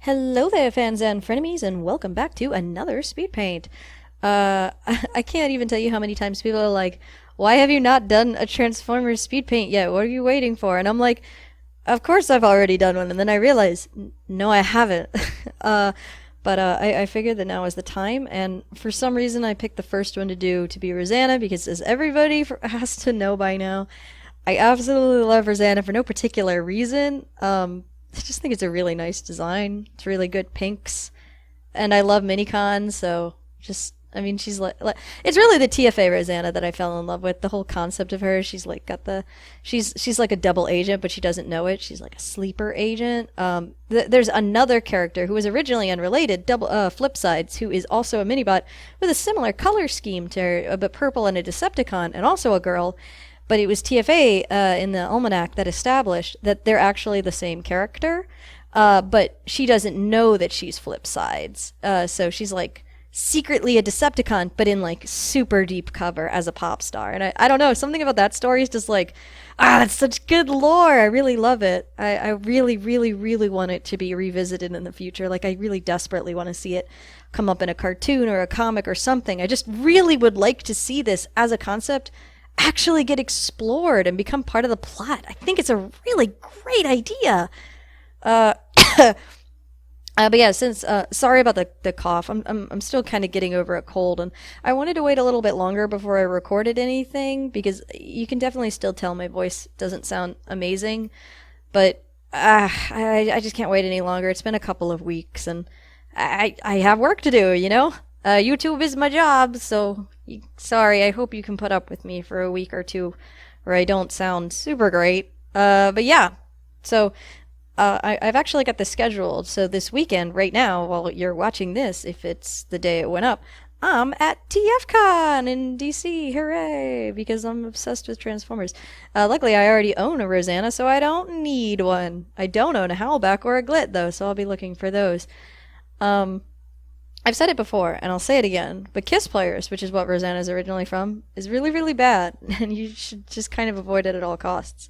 Hello there, fans and frenemies, and welcome back to another speed paint. I can't even tell you how many times people are like, "Why have you not done a Transformers speed paint yet? What are you waiting for?" And I'm like, "Of course I've already done one." And then I realize, no, I haven't. uh, but I figured that now is the time, and for some reason I picked the first one to do to be Rosanna because, as everybody has to know by now, I absolutely love Rosanna for no particular reason. I just think it's a really nice design. It's really good pinks, and I love minicons. So just, I mean, she's like it's really the TFA Rosanna that I fell in love with. The whole concept of her. She's like got the, she's like a double agent, but she doesn't know it. She's like a sleeper agent. There's another character who was originally unrelated, double flip sides, who is also a minibot with a similar color scheme to her, but purple and a Decepticon, and also a girl. But it was TFA in the almanac that established that they're actually the same character, but she doesn't know that she's flip sides. So she's like secretly a Decepticon, but in like super deep cover as a pop star. And I don't know, something about that story is just like, that's such good lore. I really love it. I really, really, really want it to be revisited in the future. Like, I really desperately want to see it come up in a cartoon or a comic or something. I just really would like to see this as a concept actually get explored and become part of the plot. I think it's a really great idea. Uh, but yeah, since sorry about the cough. I'm still kind of getting over a cold, and I wanted to wait a little bit longer before I recorded anything because you can definitely still tell my voice doesn't sound amazing. But I just can't wait any longer. It's been a couple of weeks, and I have work to do. YouTube is my job, so sorry. I hope you can put up with me for a week or two where I don't sound super great. But yeah, so I've actually got this scheduled. So this weekend, right now, while you're watching this, if it's the day it went up, I'm at TFCon in DC. Hooray! Because I'm obsessed with Transformers. Luckily, I already own a Rosanna, so I don't need one. I don't own a Howlback or a Glit, though, so I'll be looking for those. Um, I've said it before, and I'll say it again, but Kiss Players, which is what Rosanna is originally from, is really, really bad, and you should just kind of avoid it at all costs.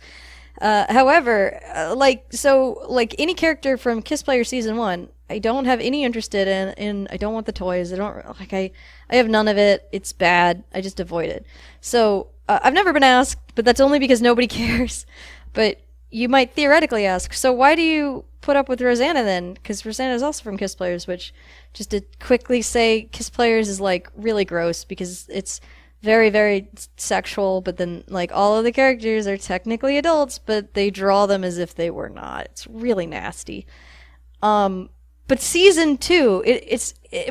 However, like any character from Kiss Player Season 1, I don't have any interest in I don't want the toys. I have none of it. It's bad. I just avoid it. So, I've never been asked, but that's only because nobody cares. But you might theoretically ask, so why do you put up with Rosanna then? Because Rosanna is also from Kiss Players, which, just to quickly say, Kiss Players is like really gross because it's very, very sexual, but then like all of the characters are technically adults, but they draw them as if they were not. It's really nasty. But season two,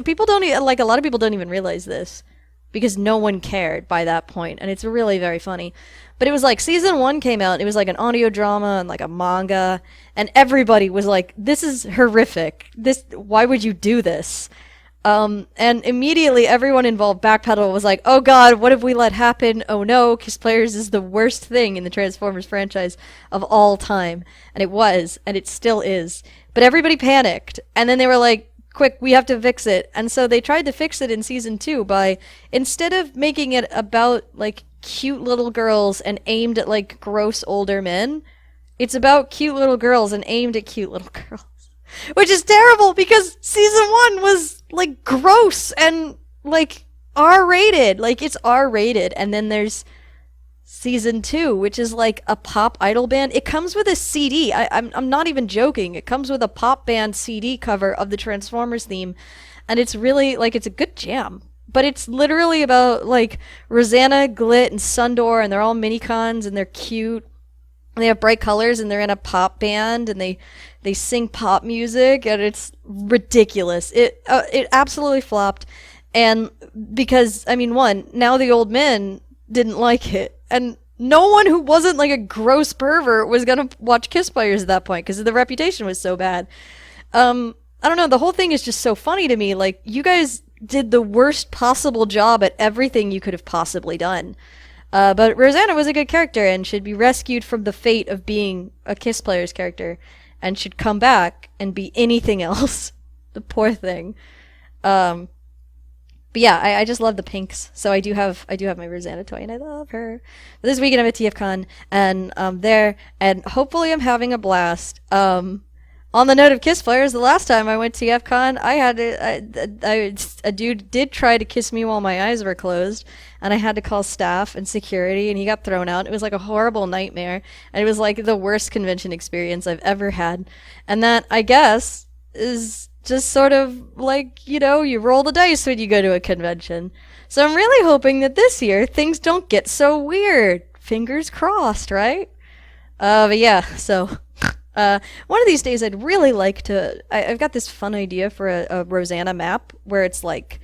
people don't like a lot of people don't even realize this because no one cared by that point, and it's really very funny. But it was like season one came out, and it was like an audio drama and like a manga, and everybody was like, "This is horrific. Why would you do this?" And immediately everyone involved backpedal was like, "Oh God, what have we let happen? Oh no, Kiss Players is the worst thing in the Transformers franchise of all time," and it was, and it still is. But everybody panicked, and then they were like, quick, we have to fix it. And so they tried to fix it in season two by, instead of making it about like cute little girls and aimed at like gross older men, it's about cute little girls and aimed at cute little girls. Which is terrible because season one was like gross and like R rated. Like it's R rated. And then there's season two, which is like a pop idol band. It comes with a CD. I'm not even joking. It comes with a pop band CD cover of the Transformers theme, and it's really like it's a good jam. But it's literally about like Rosanna, Glit, and Sundor, and they're all minicons and they're cute. And they have bright colors and they're in a pop band and they sing pop music and it's ridiculous. It absolutely flopped, and because I mean, one, now the old men didn't like it, and no one who wasn't like a gross pervert was gonna watch Kiss Players at that point because the reputation was so bad. I don't know, the whole thing is just so funny to me. Like, you guys did the worst possible job at everything you could have possibly done. But Rosanna was a good character and should be rescued from the fate of being a Kiss Players character and should come back and be anything else. The poor thing. But yeah, I just love the pinks. So I do have my Rosanna toy and I love her. But this weekend I'm at TFCon and there, and hopefully I'm having a blast. On the note of kiss players, the last time I went to FCon, a dude did try to kiss me while my eyes were closed, and I had to call staff and security, and he got thrown out. It was like a horrible nightmare, and it was like the worst convention experience I've ever had. And that, I guess, is just sort of like, you roll the dice when you go to a convention. So I'm really hoping that this year things don't get so weird. Fingers crossed, right? But yeah, so one of these days I'd really like to. I've got this fun idea for a Rosanna map where it's like,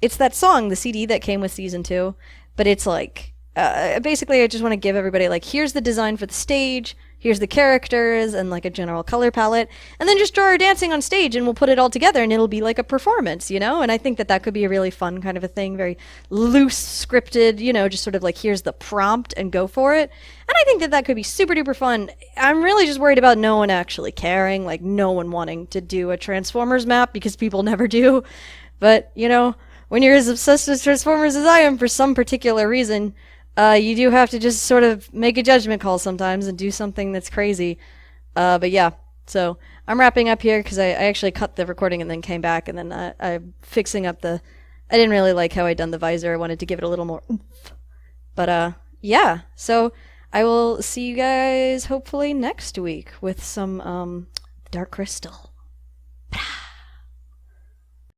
it's that song, the CD that came with season 2, but it's like, basically I just want to give everybody like, here's the design for the stage, here's the characters, and like a general color palette, and then just draw her dancing on stage and we'll put it all together and it'll be like a performance, And I think that that could be a really fun kind of a thing, very loose, scripted, just sort of like, here's the prompt and go for it. And I think that that could be super duper fun. I'm really just worried about no one actually caring, like no one wanting to do a Transformers map because people never do. But, when you're as obsessed with Transformers as I am for some particular reason, you do have to just sort of make a judgment call sometimes and do something that's crazy. But yeah, so I'm wrapping up here because I actually cut the recording and then came back, and then I'm fixing up I didn't really like how I done the visor. I wanted to give it a little more oomph. But yeah, so I will see you guys hopefully next week with some Dark Crystal.